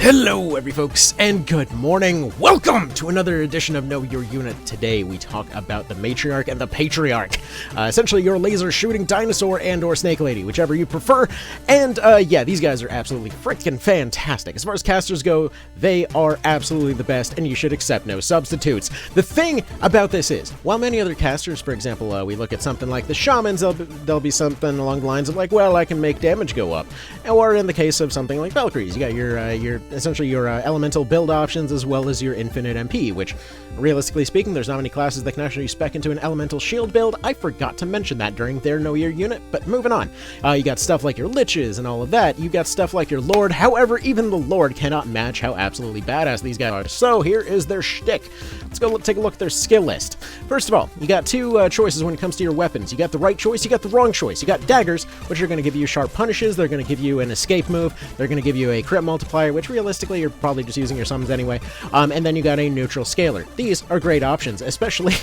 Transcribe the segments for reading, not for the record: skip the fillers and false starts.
Hello every folks, and good morning! Welcome to another edition of Know Your Unit. Today we talk about the Matriarch and the Patriarch. Essentially your laser shooting dinosaur and or snake lady, whichever you prefer. And yeah, these guys are absolutely freaking fantastic. As far as casters go, they are absolutely the best, and you should accept no substitutes. The thing about this is, while many other casters, for example, we look at something like the shamans, there'll be something along the lines of like, well, I can make damage go up. Or in the case of something like Valkyries, you got your essentially your elemental build options as well as your infinite MP, which, realistically speaking, there's not many classes that can actually spec into an elemental shield build. I forgot to mention that during their Know Your Unit, but moving on. You got stuff like your liches and all of that. You got stuff like your lord. However, even the lord cannot match how absolutely badass these guys are. So here is their shtick. Let's go take a look at their skill list. First of all, you got two choices when it comes to your weapons. You got the right choice, you got the wrong choice. You got daggers, which are going to give you sharp punishes. They're going to give you an escape move. They're going to give you a crit multiplier, which realistically you're probably just using your summons anyway. And then you got a neutral scaler. These are great options, especially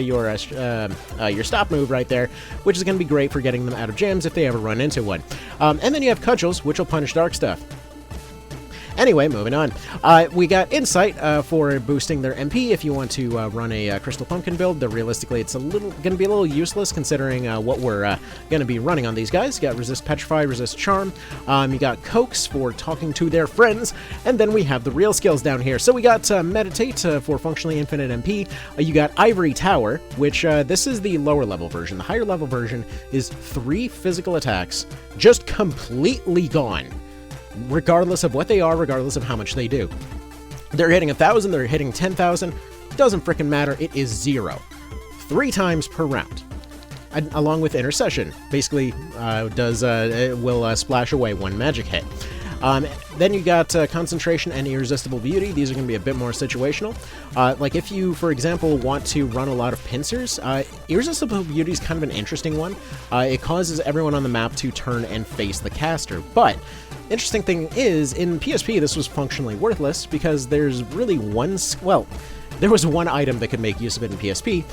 your stop move right there, which is going to be great for getting them out of jams if they ever run into one. And then you have cudgels, which will punish dark stuff. Anyway, moving on. We got Insight for boosting their MP if you want to run a Crystal Pumpkin build, though realistically it's going to be a little useless considering what we're going to be running on these guys. You got Resist Petrify, Resist Charm, you got Coax for talking to their friends, and then we have the real skills down here. So we got Meditate for functionally infinite MP, you got Ivory Tower, which this is the lower level version. The higher level version is 3 physical attacks, just completely gone. Regardless of what they are, regardless of how much they do. They're hitting 1,000, they're hitting 10,000, doesn't frickin' matter, it is 0. 3 times per round. Along with Intercession, basically will splash away 1 magic hit. Then you got Concentration and Irresistible Beauty. These are going to be a bit more situational. Like if you, for example, want to run a lot of pincers, Irresistible Beauty is kind of an interesting one. It causes everyone on the map to turn and face the caster, but interesting thing is, in PSP, this was functionally worthless because there's really there was one item that could make use of it in PSP,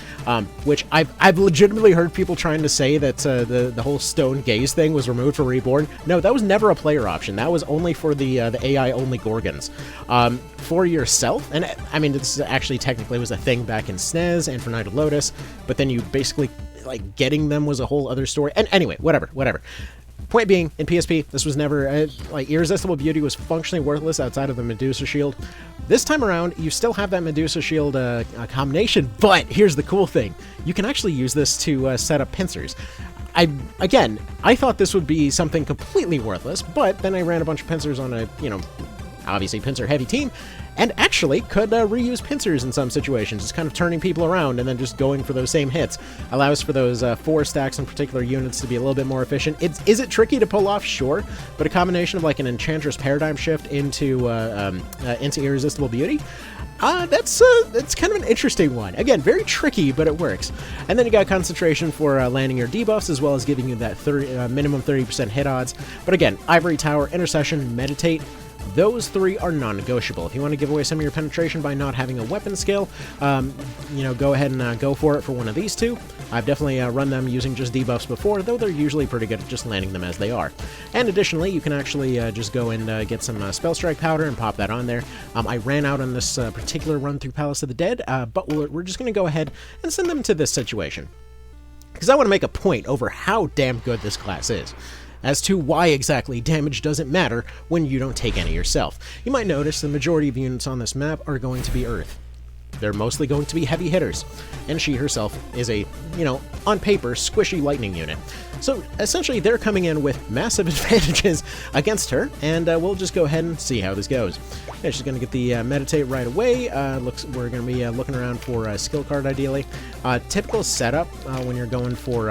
which I've legitimately heard people trying to say that the whole stone gaze thing was removed for Reborn. No, that was never a player option. That was only for the AI-only Gorgons. For yourself, and I mean, this actually technically was a thing back in SNES and for Night of Lotus, but then you basically, like, getting them was a whole other story. And anyway, whatever. Point being, in PSP, this was never, Irresistible Beauty was functionally worthless outside of the Medusa Shield. This time around, you still have that Medusa Shield combination, but here's the cool thing. You can actually use this to set up pincers. I thought this would be something completely worthless, but then I ran a bunch of pincers on a, obviously pincer-heavy team, and actually could reuse pincers in some situations, just kind of turning people around and then just going for those same hits. Allows for those 4 stacks on particular units to be a little bit more efficient. Is it tricky to pull off? Sure, but a combination of like an Enchantress paradigm shift into Irresistible Beauty, that's kind of an interesting one. Again, very tricky, but it works. And then you got Concentration for landing your debuffs, as well as giving you that minimum 30% hit odds. But again, Ivory Tower, Intercession, Meditate, those 3 are non-negotiable. If you want to give away some of your penetration by not having a weapon skill, go ahead and go for it for one of these 2. I've definitely run them using just debuffs before, though they're usually pretty good at just landing them as they are. And additionally, you can actually just go and get some Spell Strike powder and pop that on there. I ran out on this particular run through Palace of the Dead, but we're just going to go ahead and send them to this situation, because I want to make a point over how damn good this class is, as to why exactly damage doesn't matter when you don't take any yourself. You might notice the majority of units on this map are going to be Earth. They're mostly going to be heavy hitters, and she herself is a, on paper, squishy lightning unit. So essentially they're coming in with massive advantages against her, and we'll just go ahead and see how this goes. Yeah, she's going to get the Meditate right away. We're going to be looking around for a skill card ideally. Typical setup when you're going for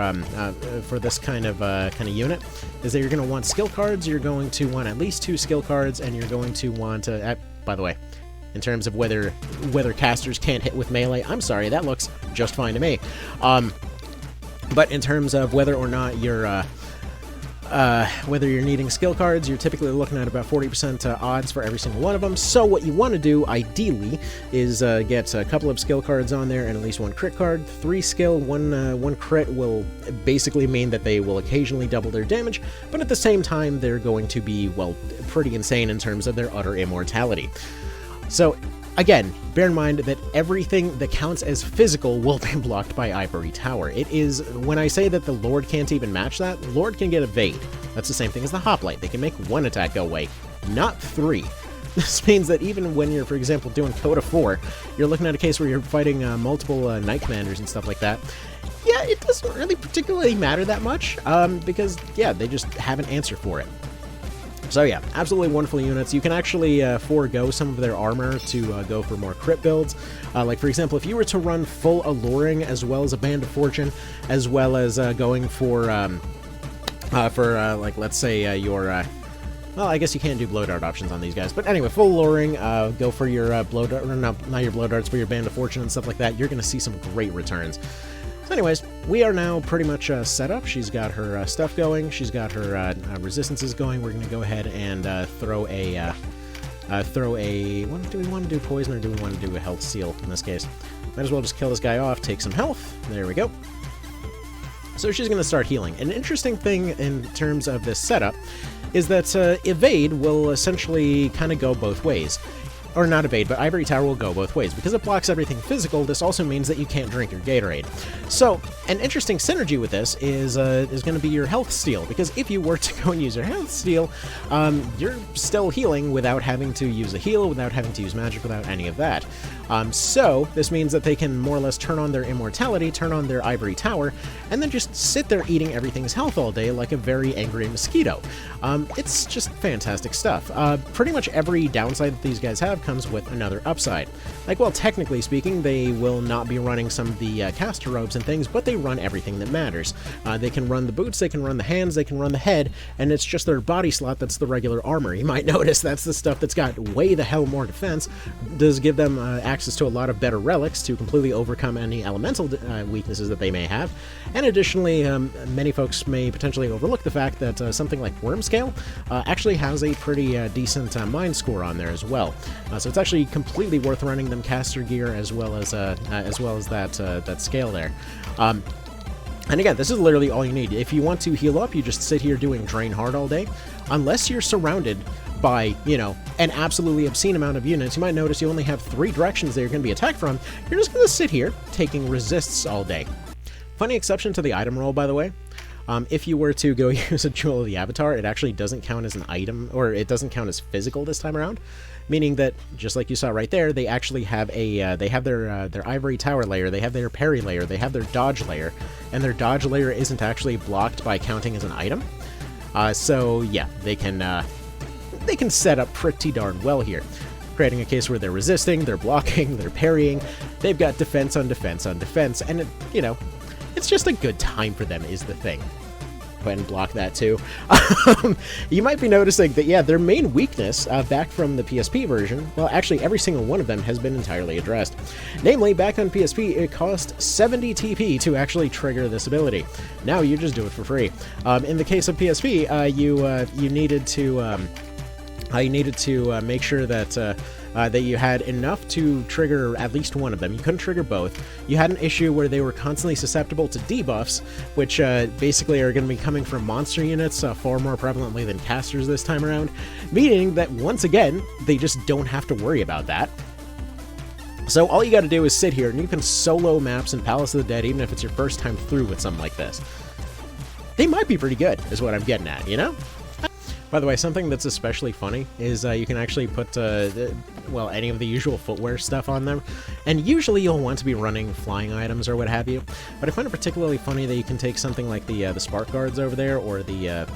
this kind of unit is that you're going to want skill cards, you're going to want at least 2 skill cards, and you're going to want by the way, in terms of whether casters can't hit with melee, I'm sorry, that looks just fine to me. But in terms of whether or not you're whether you're needing skill cards, you're typically looking at about 40% odds for every single one of them. So what you want to do, ideally, is get a couple of skill cards on there and at least one crit card. 3 skill, one crit will basically mean that they will occasionally double their damage, but at the same time, they're going to be, well, pretty insane in terms of their utter immortality. So, again, bear in mind that everything that counts as physical will be blocked by Ivory Tower. It is, when I say that the Lord can't even match that, Lord can get evade. That's the same thing as the Hoplite. They can make 1 attack go away, not 3. This means that even when you're, for example, doing Coda 4, you're looking at a case where you're fighting multiple Knight Commanders and stuff like that. Yeah, it doesn't really particularly matter that much, because, yeah, they just have an answer for it. So yeah, absolutely wonderful units. You can actually forego some of their armor to go for more crit builds. Like, for example, if you were to run full Alluring as well as a Band of Fortune, as well as going for like, let's say, your... well, I guess you can't do Blow Dart options on these guys. But anyway, full Alluring, go for your Blow Dart... No, not your Blow Darts, but your Band of Fortune and stuff like that. You're going to see some great returns. So anyways, we are now pretty much set up. She's got her stuff going. She's got her resistances going. We're going to go ahead and throw a... What do we want to do, poison, or do we want to do a health seal in this case? Might as well just kill this guy off, take some health. There we go. So she's going to start healing. An interesting thing in terms of this setup is that evade will essentially kind of go both ways. Or not evade, but Ivory Tower will go both ways. Because it blocks everything physical, this also means that you can't drink your Gatorade. So, an interesting synergy with this is going to be your health steal, because if you were to go and use your health steal, you're still healing without having to use a heal, without having to use magic, without any of that. So, this means that they can more or less turn on their immortality, turn on their Ivory Tower, and then just sit there eating everything's health all day like a very angry mosquito. It's just fantastic stuff. Pretty much every downside that these guys have comes with another upside. Like, well, technically speaking, they will not be running some of the caster robes and things, but they run everything that matters. They can run the boots, they can run the hands, they can run the head, and it's just their body slot that's the regular armor. You might notice that's the stuff that's got way the hell more defense, does give them access to a lot of better relics to completely overcome any elemental weaknesses that they may have, and additionally, many folks may potentially overlook the fact that something like Wormscale actually has a pretty decent mind score on there as well. So it's actually completely worth running them caster gear as well as that scale there. And again, this is literally all you need. If you want to heal up, you just sit here doing Drain Hard all day. Unless you're surrounded by, you know, an absolutely obscene amount of units, you might notice you only have 3 directions that you're going to be attacked from. You're just going to sit here taking resists all day. Funny exception to the item roll, by the way. If you were to go use a Jewel of the Avatar, it actually doesn't count as an item, or it doesn't count as physical this time around. Meaning that, just like you saw right there, they actually have a, they have their Ivory Tower layer, they have their parry layer, they have their dodge layer, and their dodge layer isn't actually blocked by counting as an item. So yeah, they can set up pretty darn well here, creating a case where they're resisting, they're blocking, they're parrying, they've got defense on defense on defense, and it, you know, it's just a good time for them is the thing. Go ahead and block that too. You might be noticing that, yeah, their main weakness back from the PSP version, well, actually every single one of them has been entirely addressed. Namely, back on PSP, it cost 70 TP to actually trigger this ability. Now you just do it for free. In the case of PSP, you needed to make sure that that you had enough to trigger at least one of them. You couldn't trigger both. You had an issue where they were constantly susceptible to debuffs, which basically are going to be coming from monster units far more prevalently than casters this time around, meaning that, once again, they just don't have to worry about that. So all you got to do is sit here, and you can solo maps in Palace of the Dead, even if it's your first time through with something like this. They might be pretty good, is what I'm getting at, you know? By the way, something that's especially funny is you can actually put, well, any of the usual footwear stuff on them, and usually you'll want to be running flying items or what have you, but I find it particularly funny that you can take something like the Spark Guards over there, or the,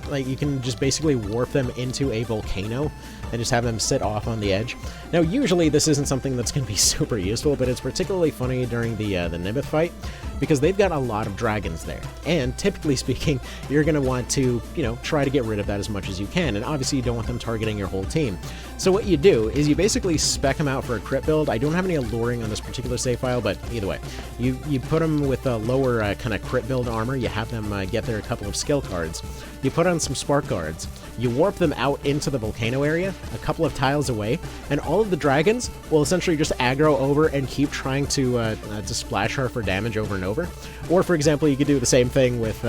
like, you can just basically warp them into a volcano and just have them sit off on the edge. Now, usually this isn't something that's going to be super useful, but it's particularly funny during the Nimith fight, because they've got a lot of dragons there. And typically speaking, you're going to want to, try to get rid of that as much as you can. And obviously you don't want them targeting your whole team. So what you do is you basically spec them out for a crit build. I don't have any alluring on this particular save file, but either way, you put them with a lower kind of crit build armor. You have them get there a couple of skill cards. You put on some spark guards. You warp them out into the volcano area, a couple of tiles away, and all of the dragons will essentially just aggro over and keep trying to splash her for damage over and over. Or, for example, you could do the same thing with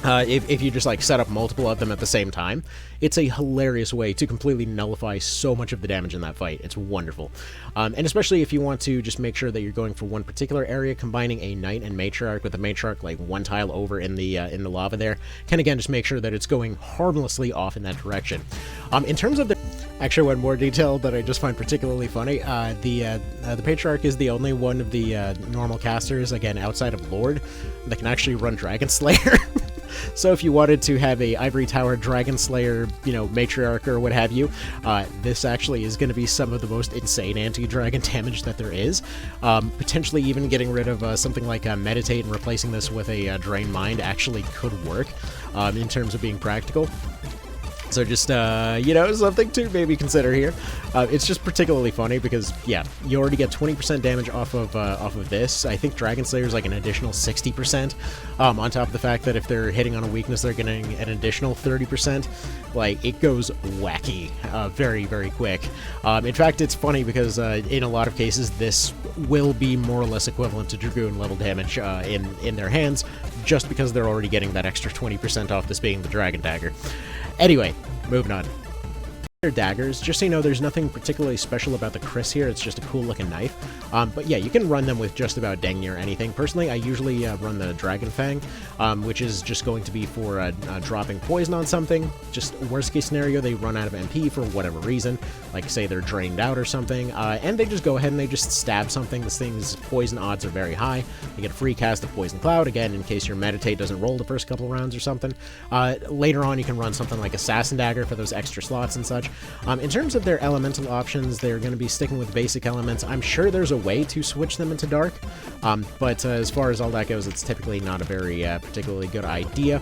if you just like set up multiple of them at the same time. It's a hilarious way to completely nullify so much of the damage in that fight. It's wonderful. And especially if you want to just make sure that you're going for one particular area, combining a Knight and Matriarch with a Matriarch like one tile over in the lava there, can again just make sure that it's going harmlessly off in that direction. In terms of the... Actually, one more detail that I just find particularly funny, the Patriarch is the only one of the normal casters, again, outside of Lord, that can actually run Dragon Slayer. So if you wanted to have a Ivory Tower Dragon Slayer, Matriarch or what have you, this actually is going to be some of the most insane anti-dragon damage that there is. Potentially even getting rid of something like Meditate and replacing this with a Drain Mind actually could work in terms of being practical. So just, something to maybe consider here. It's just particularly funny because, yeah, you already get 20% damage off of this. I think Dragon Slayer is like an additional 60%. On top of the fact that if they're hitting on a weakness, they're getting an additional 30%. Like, it goes wacky very, very quick. In fact, it's funny because in a lot of cases, this will be more or less equivalent to Dragoon level damage in their hands, just because they're already getting that extra 20% off this being the Dragon Dagger. Anyway, moving on. Daggers, just so you know, there's nothing particularly special about the Chris here. It's just a cool looking knife. But yeah, you can run them with just about dang near anything. Personally, I usually run the Dragon Fang, which is just going to be for dropping poison on something. Just worst case scenario, they run out of MP for whatever reason, like say they're drained out or something, and they just go ahead and they just stab something. This thing's poison odds are very high. You get a free cast of Poison Cloud, again, in case your Meditate doesn't roll the first couple of rounds or something. Later on, you can run something like Assassin Dagger for those extra slots and such. In terms of their elemental options, they're going to be sticking with basic elements. I'm sure there's a way to switch them into dark, but as far as all that goes, it's typically not a very particularly good idea,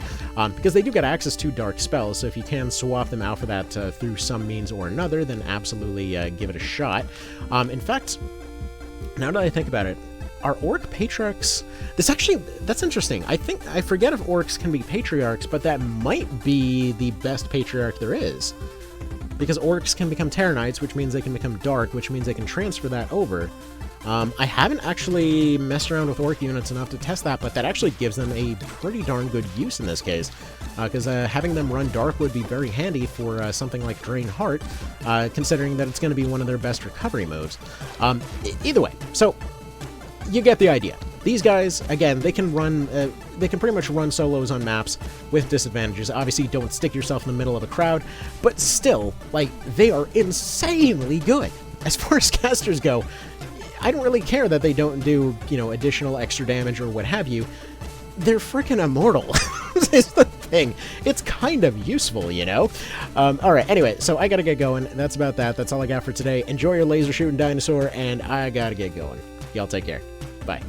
because they do get access to dark spells, so if you can swap them out for that through some means or another, then absolutely give it a shot. In fact, now that I think about it, are Orc Patriarchs... That's interesting. I forget if Orcs can be Patriarchs, but that might be the best Patriarch there is. Because Orcs can become Terror Knights, which means they can become Dark, which means they can transfer that over. I haven't actually messed around with Orc units enough to test that, but that actually gives them a pretty darn good use in this case. Because having them run Dark would be very handy for something like Drain Heart, considering that it's going to be one of their best recovery moves. Either way, so you get the idea. These guys, again, they can pretty much run solos on maps with disadvantages. Obviously, don't stick yourself in the middle of a crowd, but still, like, they are insanely good. As far as casters go, I don't really care that they don't do, additional extra damage or what have you. They're freaking immortal. Is the thing. It's kind of useful, Alright, anyway, so I gotta get going. That's about that. That's all I got for today. Enjoy your laser shooting dinosaur, and I gotta get going. Y'all take care. Bye.